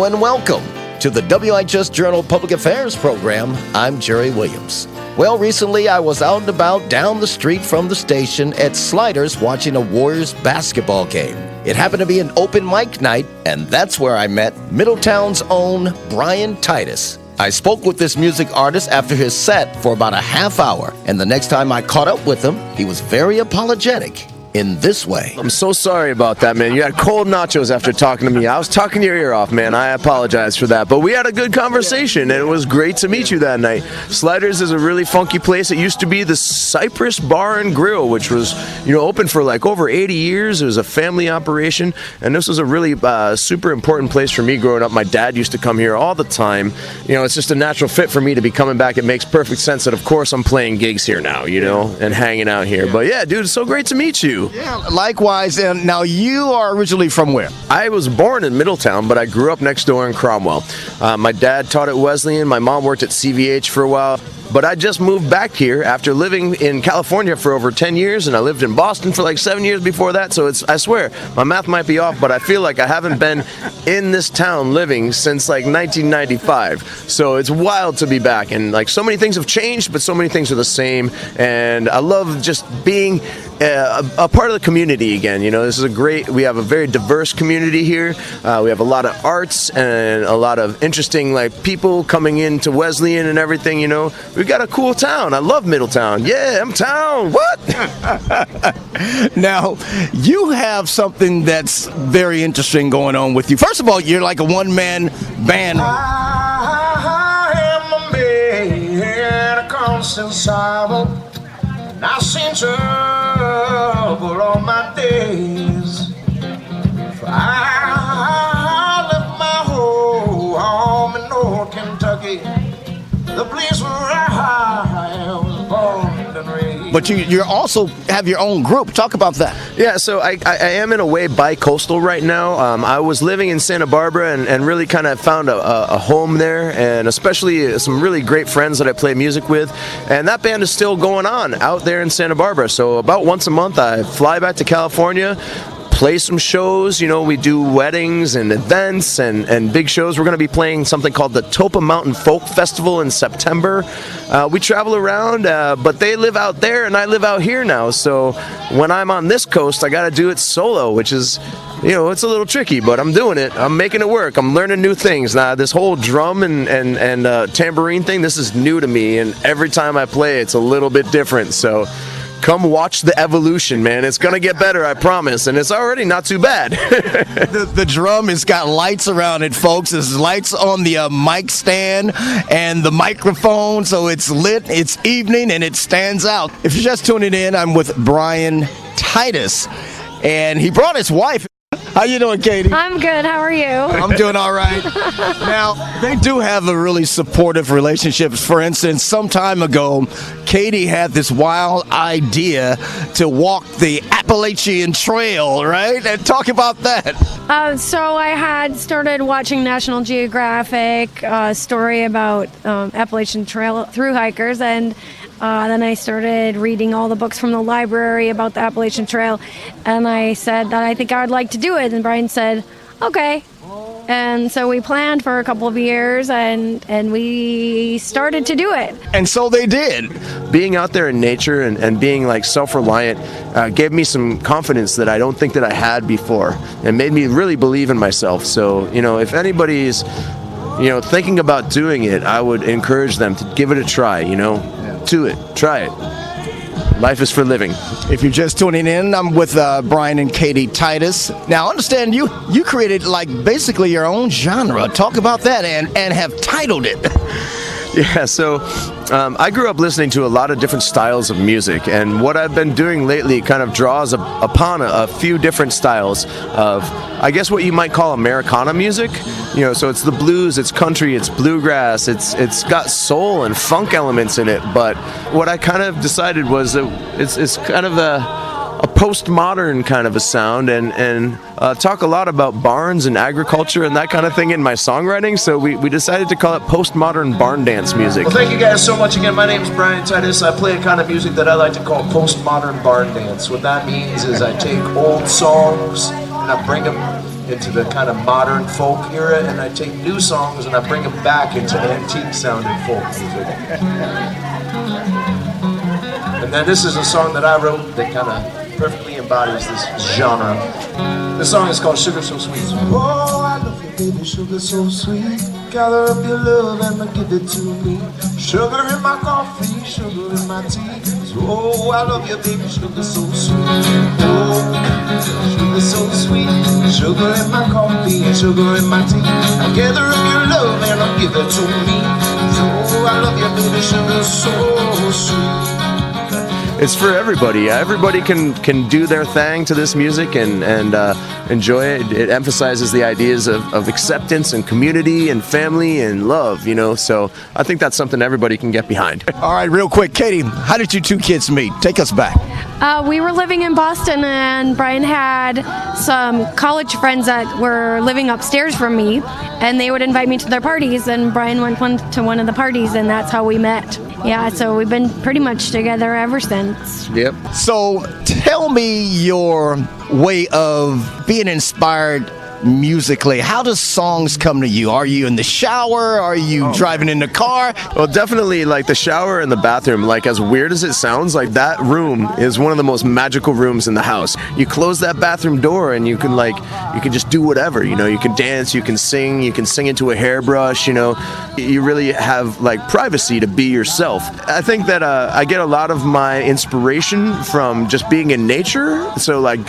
Hello and welcome to the WIHS Journal Public Affairs program. I'm Gerry Williams. Well, recently I was out and about down the street from the station at Sliders watching a Warriors basketball game. It happened to be an open mic night, and that's where I met Middletown's own Bryan Titus. I spoke with this music artist after his set for about a half hour, and the next time I caught up with him, he was very apologetic in this way. I'm so sorry about that, man. You had cold nachos after talking to me. I was talking your ear off, man. I apologize for that. But we had a good conversation, and it was great to meet you that night. Sliders is a really funky place. It used to be the Cypress Bar and Grill, which was, open for like over 80 years. It was a family operation, and this was a really super important place for me growing up. My dad used to come here all the time. It's just a natural fit for me to be coming back. It makes perfect sense that, of course, I'm playing gigs here now, and hanging out here. But yeah, dude, it's so great to meet you. Yeah, likewise. And now you are originally from where? I was born in Middletown, but I grew up next door in Cromwell. My dad taught at Wesleyan. My mom worked at CVH for a while. But I just moved back here after living in California for over 10 years, and I lived in Boston for like 7 years before that. So I swear, my math might be off, but I feel like I haven't been in this town living since like 1995. So it's wild to be back. And like so many things have changed, but so many things are the same. And I love just being a part of the community again. This is we have a very diverse community here. We have a lot of arts and a lot of interesting people coming into Wesleyan and everything, We got a cool town. I love Middletown. Yeah, I'm town. What? Now, you have something that's very interesting going on with you. First of all, you're like a one-man band. I am a man, a constant sorrow, and I seen trouble all my days. For I left my home in North Kentucky, the place where I was born and raised. But you also have your own group. Talk about that. Yeah, so I am in a way bi-coastal right now. I was living in Santa Barbara and really kind of found a home there, and especially some really great friends that I play music with. And that band is still going on out there in Santa Barbara. So about once a month I fly back to California, play some shows. We do weddings and events and big shows. We're going to be playing something called the Topa Mountain Folk Festival in September. We travel around, but they live out there and I live out here now. So when I'm on this coast, I got to do it solo, which is, it's a little tricky, but I'm doing it. I'm making it work. I'm learning new things. Now, this whole drum and tambourine thing, this is new to me. And every time I play, it's a little bit different. So come watch the evolution, man. It's going to get better, I promise. And it's already not too bad. The drum has got lights around it, folks. There's lights on the mic stand and the microphone, so it's lit, it's evening, and it stands out. If you're just tuning in, I'm with Bryan Titus, and he brought his wife. How you doing, Katie? I'm good. How are you? I'm doing all right. Now, they do have a really supportive relationship. For instance, some time ago, Katie had this wild idea to walk the Appalachian Trail, right? And talk about that. So I had started watching National Geographic story about Appalachian Trail through hikers, and then I started reading all the books from the library about the Appalachian Trail, and I said that I think I would like to do it, and Bryan said, okay. And so we planned for a couple of years, and we started to do it. And so they did. Being out there in nature and being self-reliant gave me some confidence that I don't think that I had before, and made me really believe in myself. So, if anybody's, thinking about doing it, I would encourage them to give it a try, Do it. Try it. Life is for living. If you're just tuning in, I'm with Bryan and Katie Titus. Now, understand you created basically your own genre. Talk about that and have titled it. Yeah, so I grew up listening to a lot of different styles of music, and what I've been doing lately kind of draws upon a few different styles of, I guess, what you might call Americana music. So it's the blues, it's country, it's bluegrass, it's got soul and funk elements in it. But what I kind of decided was that it's kind of a postmodern kind of a sound, and talk a lot about barns and agriculture and that kind of thing in my songwriting. So we decided to call it postmodern barn dance music. Well, thank you guys so much again. My name is Bryan Titus. I play a kind of music that I like to call postmodern barn dance. What that means is I take old songs and I bring them into the kind of modern folk era, and I take new songs and I bring them back into antique sounding folk music. And then this is a song that I wrote that kind of perfectly embodies this genre. This song is called Sugar So Sweet. Oh, I love you, baby, sugar so sweet. Gather up your love and give it to me. Sugar in my coffee, sugar in my tea. Oh, I love you, baby, sugar so sweet. Oh, sugar so sweet. Sugar in my coffee and sugar in my tea. Gather up your love and give it to me. Oh, I love you, baby, sugar so sweet. It's for everybody. Everybody can do their thing to this music and enjoy it. It emphasizes the ideas of acceptance and community and family and love, you know. So I think that's something everybody can get behind. All right, real quick, Katie, how did you two kids meet? Take us back. We were living in Boston, and Bryan had some college friends that were living upstairs from me, and they would invite me to their parties, and Bryan went to one of the parties, and that's how we met. Yeah, so we've been pretty much together ever since. Yep. So tell me your way of being inspired musically. How does songs come to you? Are you in the shower? Are you driving in the car? Well, definitely like the shower and the bathroom. Like, as weird as it sounds, like that room is one of the most magical rooms in the house. You close that bathroom door and you can just do whatever, you know. You can dance, you can sing into a hairbrush, you know. You really have like privacy to be yourself. I think that I get a lot of my inspiration from just being in nature. So like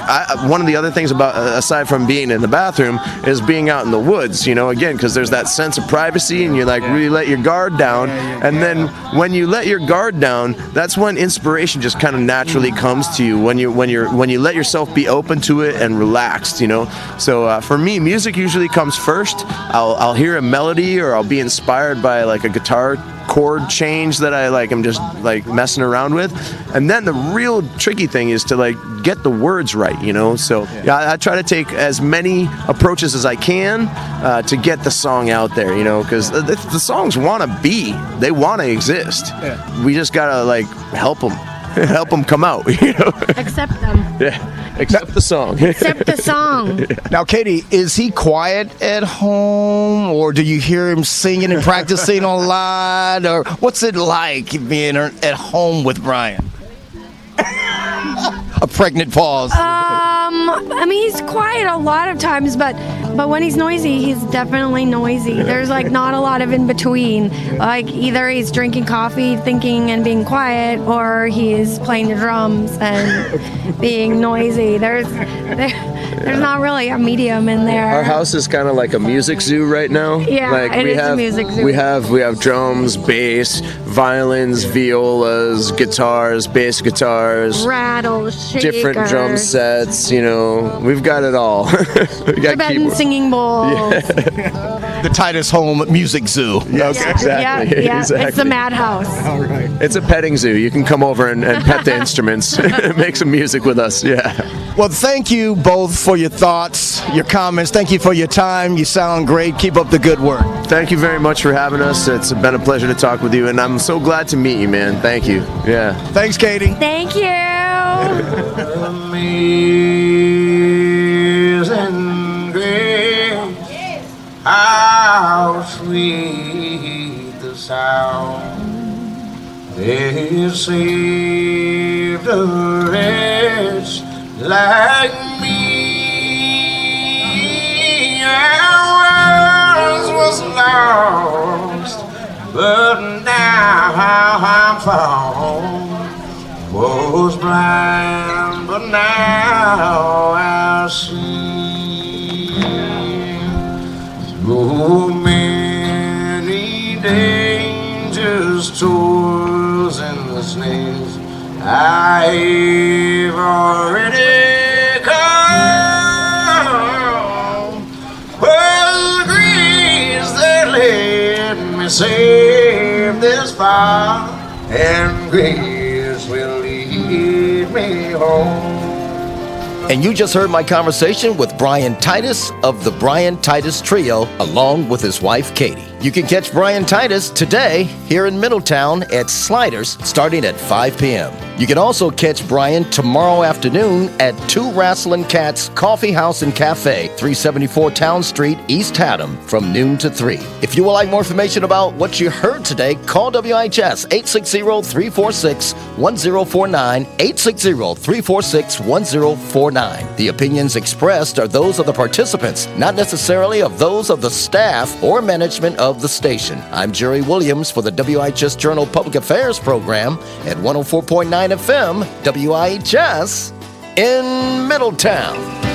one of the other things about, aside from being in the bathroom, is being out in the woods, you know, again, because there's that sense of privacy and you like really let your guard down. And then when you let your guard down, that's when inspiration just kind of naturally comes to you, when you let yourself be open to it and relaxed, you know. So for me, music usually comes first. I'll hear a melody, or I'll be inspired by like a guitar chord change that I like am just like messing around with, and then the real tricky thing is to like get the words right, you know. So yeah, I try to take as many approaches as I can to get the song out there, you know, because the songs want to exist. We just gotta like help them come out, you know. Accept them. Yeah. Accept the song. Accept the song. Now, Katie, is he quiet at home, or do you hear him singing and practicing a lot, or what's it like being at home with Bryan? A pregnant pause. I mean, he's quiet a lot of times, but when he's noisy, he's definitely noisy. There's like not a lot of in between. Like either he's drinking coffee, thinking and being quiet, or he's playing the drums and being noisy. There's not really a medium in there. Our house is kind of like a music zoo right now. Yeah, like it is a music zoo. We have drums, bass, violins, violas, guitars, bass guitars, rattles, shakers, different drum sets. You know, we've got it all. We got Tibetan singing bowls. The Titus Home Music Zoo. Yes, Yeah, exactly. yeah. Exactly. It's a madhouse. All right. It's a petting zoo. You can come over and pet the instruments, make some music with us. Yeah. Well, thank you both for your thoughts, your comments. Thank you for your time. You sound great. Keep up the good work. Thank you very much for having us. It's been a pleasure to talk with you, and I'm so glad to meet you, man. Thank you. Yeah. Thanks, Katie. Thank you. Amazing grace, how sweet the sound they saved a wretch like me. I once was lost, but now I'm found. Was blind, but now I see. Through many dangers, toils, and the snares, I've already come. Was grace that led me safe this far, and grace will lead me home. And you just heard my conversation with Bryan Titus of the Bryan Titus Trio, along with his wife, Katie. You can catch Bryan Titus today here in Middletown at Sliders, starting at 5 p.m. You can also catch Bryan tomorrow afternoon at Two Wrasslin' Cats Coffee House and Cafe, 374 Town Street, East Haddam, from noon to 3. If you would like more information about what you heard today, call WIHS 860-346-1049, 860-346-1049. The opinions expressed are those of the participants, not necessarily of those of the staff or management of the station. I'm Gerry Williams for the WIHS Journal Public Affairs Program at 104.9 FM, WIHS in Middletown.